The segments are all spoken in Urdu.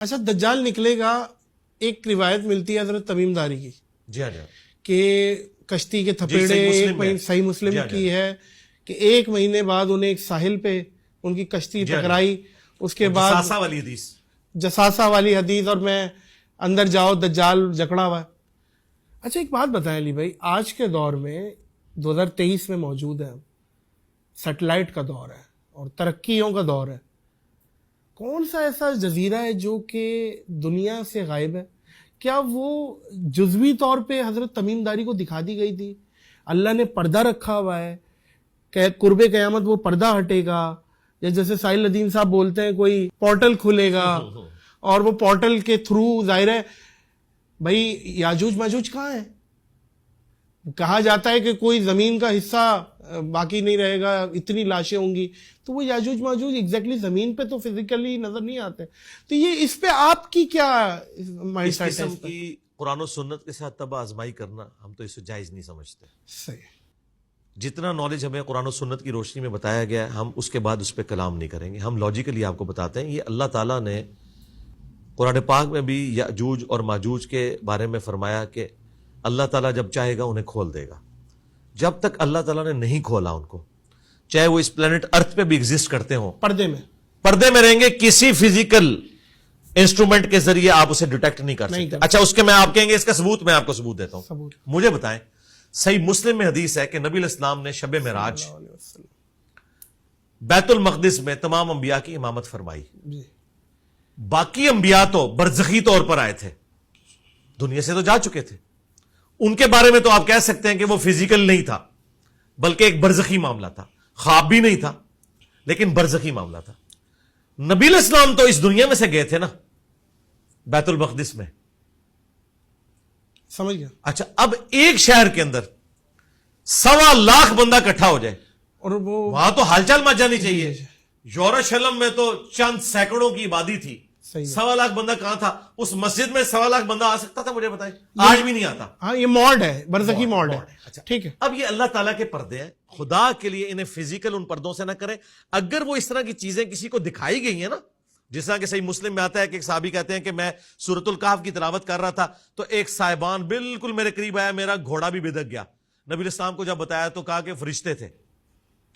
اچھا دجال نکلے گا، ایک روایت ملتی ہے حضرت تمیم داری کی جی ہاں جی کہ کشتی کے تھپیڑے صحیح مسلم کی ہے کہ ایک مہینے بعد انہیں ایک ساحل پہ ان کی کشتی ٹکرائی، اس کے بعد جساسہ والی حدیث، جساسہ والی حدیث، اور میں اندر جاؤ دجال جکڑا ہوا ہے۔ اچھا ایک بات بتائیں علی بھائی، آج کے دور میں 2023 میں موجود ہے، سیٹلائٹ کا دور ہے اور ترقیوں کا دور ہے، کون سا ایسا جزیرہ ہے جو کہ دنیا سے غائب ہے؟ کیا وہ جزوی طور پہ حضرت تمیم داری کو دکھا دی گئی تھی؟ اللہ نے پردہ رکھا ہوا ہے کہ قرب قیامت وہ پردہ ہٹے گا، یا جیسے ساحل ندیم صاحب بولتے ہیں کوئی پورٹل کھلے گا اور وہ پورٹل کے تھرو ظاہر ہے بھائی یاجوج ماجوج کہاں ہے؟ کہا جاتا ہے کہ کوئی زمین کا حصہ باقی نہیں رہے گا، اتنی لاشیں ہوں گی، تو وہ یاجوج ماجوج ایگزیکٹلی زمین پہ تو فزیکلی نظر نہیں آتے، تو یہ اس پہ آپ کی کیا مائنڈ اس سیٹ ہے؟ قسم کی قرآن و سنت کے ساتھ تباہ آزمائی کرنا ہم تو اسے جائز نہیں سمجھتے۔ صحیح، جتنا نالج ہمیں قرآن و سنت کی روشنی میں بتایا گیا ہے ہم اس کے بعد اس پہ کلام نہیں کریں گے، ہم لاجیکلی آپ کو بتاتے ہیں۔ یہ اللہ تعالیٰ نے قرآن پاک میں بھی یاجوج اور ماجوج کے بارے میں فرمایا کہ اللہ تعالیٰ جب چاہے گا انہیں کھول دے گا۔ جب تک اللہ تعالیٰ نے نہیں کھولا ان کو، چاہے وہ اس پلانٹ ارتھ پہ بھی ایگزسٹ کرتے ہوں، پردے میں رہیں گے، کسی فزیکل انسٹرومنٹ کے ذریعے آپ اسے ڈیٹیکٹ نہیں کر سکتے۔ اچھا اس کے میں آپ کہیں گے اس کا ثبوت، میں آپ کو ثبوت دیتا ہوں، مجھے بتائیں۔ صحیح مسلم میں حدیث ہے کہ نبی علیہ السلام نے شب معراج بیت المقدس میں تمام انبیاء کی امامت فرمائی۔ باقی انبیاء تو برزخی طور پر آئے تھے، دنیا سے تو جا چکے تھے، ان کے بارے میں تو آپ کہہ سکتے ہیں کہ وہ فزیکل نہیں تھا بلکہ ایک برزخی معاملہ تھا، خواب بھی نہیں تھا لیکن برزخی معاملہ تھا۔ نبی علیہ السلام تو اس دنیا میں سے گئے تھے نا بیت المقدس میں، سمجھ گیا۔ اچھا اب ایک شہر کے اندر 1.25 لاکھ بندہ اکٹھا ہو جائے اور وہ وہاں تو حال چال مت جانی چاہیے۔ یوروشلم میں تو چند سینکڑوں کی آبادی تھی، 1.25 لاکھ بندہ کہاں تھا؟ اس مسجد میں 1.25 لاکھ بندہ آ سکتا تھا؟ مجھے بتائیں، آج بھی نہیں آتا۔ ہاں یہ موڈ ہے، برزخی موڈ ہے۔ اچھا ٹھیک ہے، اب یہ اللہ تعالیٰ کے پردے ہیں، خدا کے لیے انہیں فزیکل ان پردوں سے نہ کریں۔ اگر وہ اس طرح کی چیزیں کسی کو دکھائی گئی ہیں نا، جس طرح کہ صحیح مسلم میں آتا ہے کہ ایک صحابی کہتے ہیں کہ میں سورۃ الکہف کی تلاوت کر رہا تھا تو ایک صاحبان بالکل میرے قریب آیا، میرا گھوڑا بھی بدک گیا۔ نبی علیہ السلام کو جب بتایا تو کہا کہ فرشتے تھے۔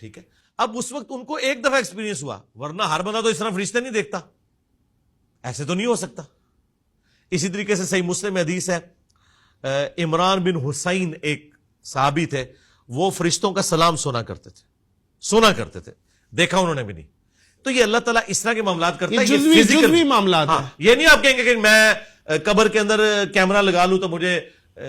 ٹھیک ہے، اب اس وقت ان کو ایک دفعہ ایکسپیرینس ہوا، ورنہ ہر بندہ تو اس طرح فرشتے نہیں دیکھتا، ایسے تو نہیں ہو سکتا۔ اسی طریقے سے صحیح مسلم میں حدیث ہے، عمران بن حسین ایک صحابی تھے، وہ فرشتوں کا سلام سنا کرتے تھے، دیکھا انہوں نے بھی نہیں۔ تو یہ اللہ تعالیٰ اس طرح کے معاملات کرتا ہے، یہ جزوی معاملات ہیں۔ یہ نہیں آپ کہیں گے کہ میں قبر کے اندر کیمرہ لگا لوں تو مجھے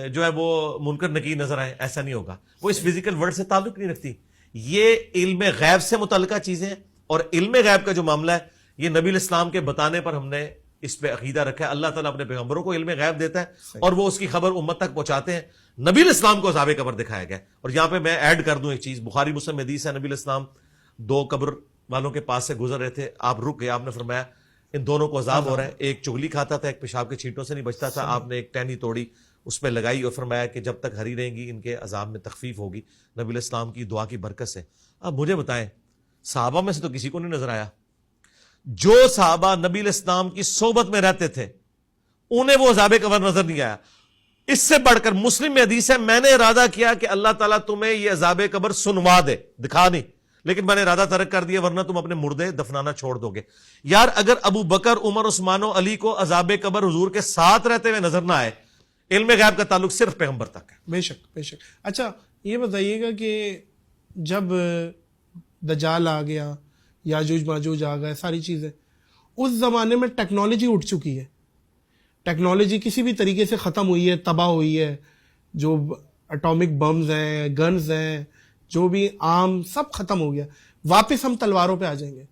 جو ہے وہ منکر نکیر نظر آئے، ایسا نہیں ہوگا۔ وہ اس فزیکل ورلڈ سے تعلق نہیں رکھتی، یہ علم غیب سے متعلقہ چیزیں ہیں، اور علم غیب کا جو معاملہ ہے یہ نبی علیہ السلام کے بتانے پر ہم نے اس پہ عقیدہ رکھا ہے۔ اللہ تعالیٰ اپنے پیغمبروں کو علم غیب دیتا ہے اور وہ اس کی خبر امت تک پہنچاتے ہیں۔ نبی علیہ السلام کو عذاب قبر دکھایا گیا، اور یہاں پہ میں ایڈ کر دوں ایک چیز، بخاری مسلم حدیث ہے، نبی علیہ السلام 2 قبر والوں کے پاس سے گزر رہے تھے، آپ رک گئے، آپ نے فرمایا ان دونوں کو عذاب ہو رہا ہے، ایک چگلی کھاتا تھا، ایک پیشاب کے چھینٹوں سے نہیں بچتا تھا، آپ نے ایک ٹہنی توڑی اس پہ لگائی اور فرمایا کہ جب تک ہری رہیں گی ان کے عذاب میں تخفیف ہوگی، نبی علیہ السلام کی دعا کی برکت سے۔ اب مجھے بتائیں، صحابہ میں سے تو کسی کو نہیں نظر آیا؟ جو صحابہ نبی علیہ السلام کی صحبت میں رہتے تھے انہیں وہ عذاب قبر نظر نہیں آیا۔ اس سے بڑھ کر مسلم میں حدیث ہے، میں نے ارادہ کیا کہ اللہ تعالیٰ تمہیں یہ عذاب قبر سنوا دے، دکھا نہیں، لیکن میں نے ارادہ ترک کر دیا ورنہ تم اپنے مردے دفنانا چھوڑ دو گے۔ یار اگر ابو بکر، عمر، عثمان و علی کو عذاب قبر حضور کے ساتھ رہتے ہوئے نظر نہ آئے، علم غیب کا تعلق صرف پیغمبر تک ہے۔ بے شک بے شک۔ اچھا یہ بتائیے گا کہ جب دجال آ گیا، یاجوج ماجوج آ گئے، ساری چیزیں، اس زمانے میں ٹیکنالوجی اٹھ چکی ہے، ٹیکنالوجی کسی بھی طریقے سے ختم ہوئی ہے، تباہ ہوئی ہے، جو اٹامک بمز ہیں، گنز ہیں، جو بھی عام سب ختم ہو گیا، واپس ہم تلواروں پہ آ جائیں گے،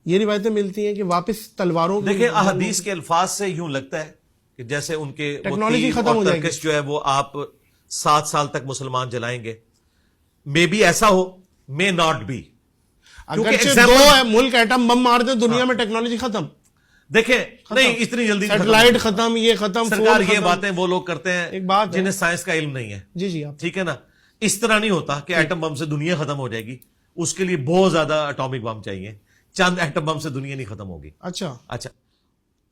یہ روایتیں ملتی ہیں کہ واپس تلواروں پہ۔ دیکھیں احادیث کے الفاظ سے یوں لگتا ہے کہ جیسے ان کے ٹیکنالوجی ختم ہو جائے گی، جو ہے وہ آپ 7 سال تک مسلمان جلائیں گے، مے بی ایسا ہو، مے ناٹ بی۔ اگرچہ 2 ملک ایٹم بم مار دیں دنیا میں ٹیکنالوجی ختم، دیکھیں نہیں اتنی جلدی سیٹلائٹ ختم، یہ ختم، سرکار یہ باتیں وہ لوگ کرتے ہیں جنہیں سائنس کا علم نہیں ہے۔ جی جی آپ ٹھیک ہے نا، اس طرح نہیں ہوتا کہ ایٹم بم سے دنیا ختم ہو جائے گی، اس کے لیے بہت زیادہ اٹامک بم چاہیے، چند ایٹم بم سے دنیا نہیں ختم ہوگی۔ اچھا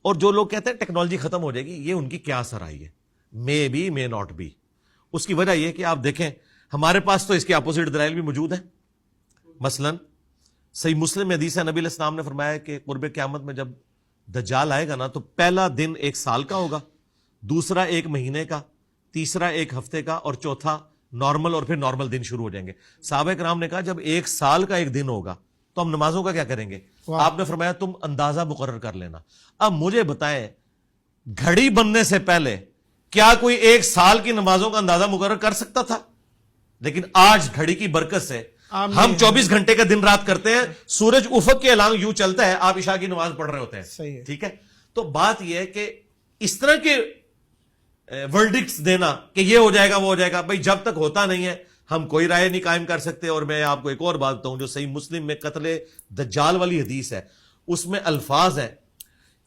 اور جو لوگ کہتے ہیں ٹیکنالوجی ختم ہو جائے گی، یہ ان کی کیا اثر آئی ہے، may be may not be. اس کی وجہ یہ کہ آپ دیکھیں ہمارے پاس تو اس کے اپوزٹ دلائل بھی موجود ہیں. مثلا صحیح مسلم میں حدیث ہے، نبی علیہ السلام نے فرمایا کہ قرب قیامت میں جب دجال آئے گا نا تو پہلا دن 1 سال کا ہوگا، دوسرا 1 مہینے کا، تیسرا 1 ہفتے کا، اور چوتھا نارمل، اور پھر نارمل دن شروع ہو جائیں گے. صحابہ کرام نے کہا جب 1 سال کا 1 دن ہوگا تو ہم نمازوں کا کیا کریں گے؟ آپ نے فرمایا تم اندازہ مقرر کر لینا. اب مجھے بتائیں گھڑی بننے سے پہلے کیا کوئی 1 سال کی نمازوں کا اندازہ مقرر کر سکتا تھا؟ لیکن آج گھڑی کی برکت سے ہم 24 گھنٹے کا دن رات کرتے ہیں، سورج افق کے الانگ یوں چلتا ہے، آپ عشاء کی نماز پڑھ رہے ہوتے ہیں. صحیح ہے. ٹھیک ہے، تو بات یہ ہے کہ اس طرح کے ورڈکٹس دینا کہ یہ ہو جائے گا وہ ہو جائے گا، بھائی جب تک ہوتا نہیں ہے ہم کوئی رائے نہیں قائم کر سکتے. اور میں آپ کو ایک اور بات بتاؤں جو صحیح مسلم میں قتل دجال والی حدیث ہے، اس میں الفاظ ہیں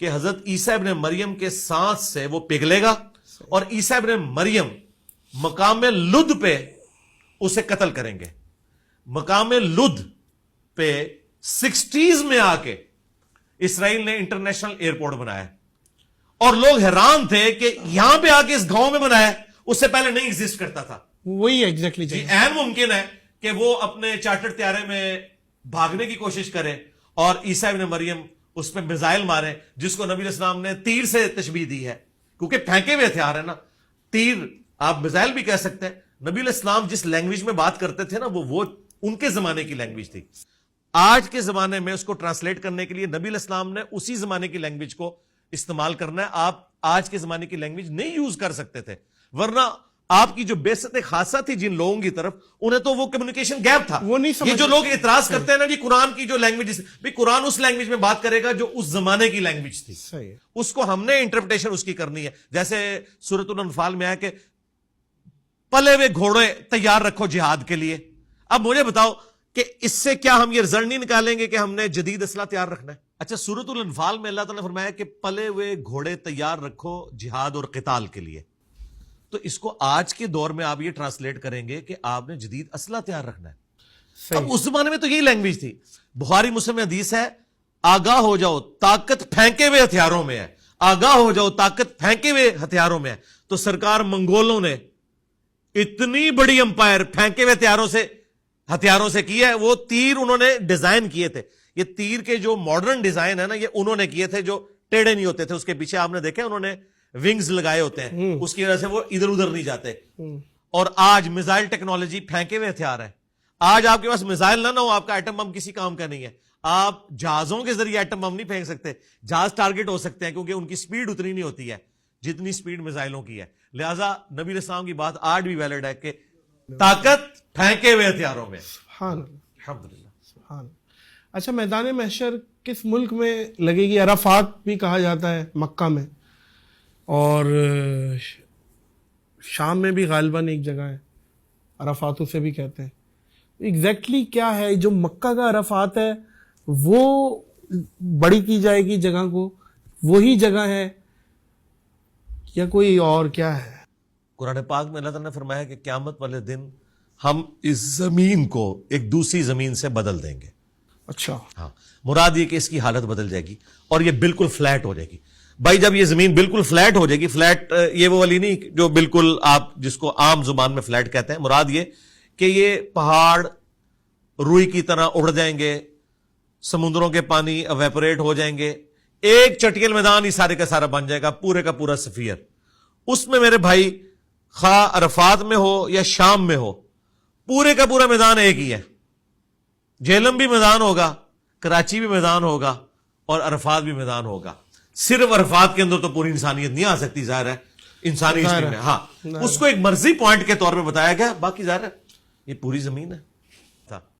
کہ حضرت عیسیٰ ابن مریم کے سانس سے وہ پگھلے گا اور عیسیٰ ابن مریم مقام لد پہ اسے قتل کریں گے. مقام لد پہ 60s میں آ کے اسرائیل نے انٹرنیشنل ایئرپورٹ بنایا اور لوگ حیران تھے کہ یہاں پہ آ کے اس گاؤں میں بنایا، اس سے پہلے نہیں ایگزسٹ کرتا تھا. وہی ایگزیکٹلی جی عین ممکن ہے کہ وہ اپنے چارٹر طیارے میں بھاگنے کی کوشش کرے اور عیسیٰ ابن مریم اس پہ میزائل مارے، جس کو نبی علیہ السلام نے تیر سے تشبیہ دی ہے، کیونکہ پھینکے ہوئے ہتھیار ہے نا. تیر آپ میزائل بھی کہہ سکتے ہیں. نبی علیہ السلام جس لینگویج میں بات کرتے تھے نا وہ ان کے زمانے کی لینگویج تھی. آج کے زمانے میں اس کو ٹرانسلیٹ کرنے کے لیے نبی علیہ السلام نے اسی زمانے کی لینگویج کو استعمال کرنا ہے. آپ آج کے زمانے کی لینگویج نہیں یوز کر سکتے تھے، ورنہ آپ کی جو بیست خاصہ تھی جن لوگوں کی طرف، انہیں تو وہ کمیونیکیشن گیپ تھا. وہ نہیں سمجھ. یہ جو لوگ اعتراض کرتے ہیں نا جی قرآن کی جو لینگویج، بھی قرآن اس لینگویج میں بات کرے گا جو اس زمانے کی لینگویج تھی. صحیح ہے. اس کو ہم نے انٹرپریٹیشن اس کی کرنی ہے. جیسے سورۃ الانفال میں آیا کہ پلے ہوئے گھوڑے تیار رکھو جہاد کے لیے. اب مجھے بتاؤ کہ اس سے کیا ہم یہ رزلٹ نہیں نکالیں گے کہ ہم نے جدید اسلحہ تیار رکھنا ہے؟ اچھا سورۃ الانفال میں اللہ تعالیٰ نے فرمایا کہ پلے ہوئے گھوڑے تیار رکھو جہاد اور قتال کے لیے. تو اس کو آج کے دور میں آپ یہ ٹرانسلیٹ کریں گے کہ آپ نے جدید اسلحہ تیار رکھنا ہے. اب اس زمانے میں تو یہی لینگویج تھی. بخاری مسلم میں حدیث ہے آگاہ ہو جاؤ طاقت پھینکے ہوئے ہتھیاروں میں ہے، آگاہ ہو جاؤ طاقت پھینکے ہوئے ہتھیاروں میں ہے. تو سرکار منگولوں نے اتنی بڑی امپائر پھینکے ہوئے ہتھیاروں سے کی ہے. وہ تیر انہوں نے ڈیزائن کیے تھے. یہ تیر کے جو ماڈرن ڈیزائن ہے نا یہ انہوں نے کیے تھے جو ٹیڑھے نہیں ہوتے تھے. اس کے پیچھے آپ نے دیکھا انہوں نے ونگز لگائے ہوتے ہیں، اس کی وجہ سے وہ ادھر ادھر نہیں جاتے. اور آج میزائل ٹیکنالوجی پھینکے ہوئے ہتھیار ہے. آج آپ کے پاس میزائل نہ ہو آپ کا ایٹم بم کسی کام کا نہیں ہے. آپ جہازوں کے ذریعے ایٹم بم نہیں پھینک سکتے. جہاز ٹارگٹ ہو سکتے ہیں کیونکہ ان کی سپیڈ اتنی نہیں ہوتی ہے جتنی سپیڈ میزائلوں کی ہے. لہٰذا نبی علیہ السلام کی بات آج بھی ویلڈ ہے کہ طاقت پھینکے ہوئے ہتھیاروں میں. سبحان اللہ. الحمدللہ. سبحان اللہ. اچھا میدان محشر کس ملک میں لگے گی؟ عرفات بھی کہا جاتا ہے مکہ میں، اور شام میں بھی غالباً ایک جگہ ہے عرفات اسے بھی کہتے ہیں. ایگزیکٹلی کیا ہے جو مکہ کا عرفات ہے وہ بڑی کی جائے گی جگہ کو، وہی جگہ ہے یا کوئی اور کیا ہے؟ قرآن پاک میں اللہ تعالیٰ نے فرمایا کہ قیامت والے دن ہم اس زمین کو ایک دوسری زمین سے بدل دیں گے. اچھا ہاں مراد یہ کہ اس کی حالت بدل جائے گی اور یہ بالکل فلیٹ ہو جائے گی. بھائی جب یہ زمین بالکل فلیٹ ہو جائے گی، فلیٹ یہ وہ والی نہیں جو بالکل آپ جس کو عام زبان میں فلیٹ کہتے ہیں، مراد یہ کہ یہ پہاڑ روئی کی طرح اڑ جائیں گے، سمندروں کے پانی ایویپوریٹ ہو جائیں گے، ایک چٹیل میدان ہی سارے کا سارا بن جائے گا، پورے کا پورا سفیر. اس میں میرے بھائی خواہ عرفات میں ہو یا شام میں ہو، پورے کا پورا میدان ایک ہی ہے. جہلم بھی میدان ہوگا، کراچی بھی میدان ہوگا اور عرفات بھی میدان ہوگا. صرف عرفات کے اندر تو پوری انسانیت نہیں آ سکتی، ظاہر ہے انسانی ہسٹری میں. ہاں اس کو ایک مرضی پوائنٹ کے طور پہ بتایا گیا، باقی ظاہر ہے یہ پوری زمین ہے.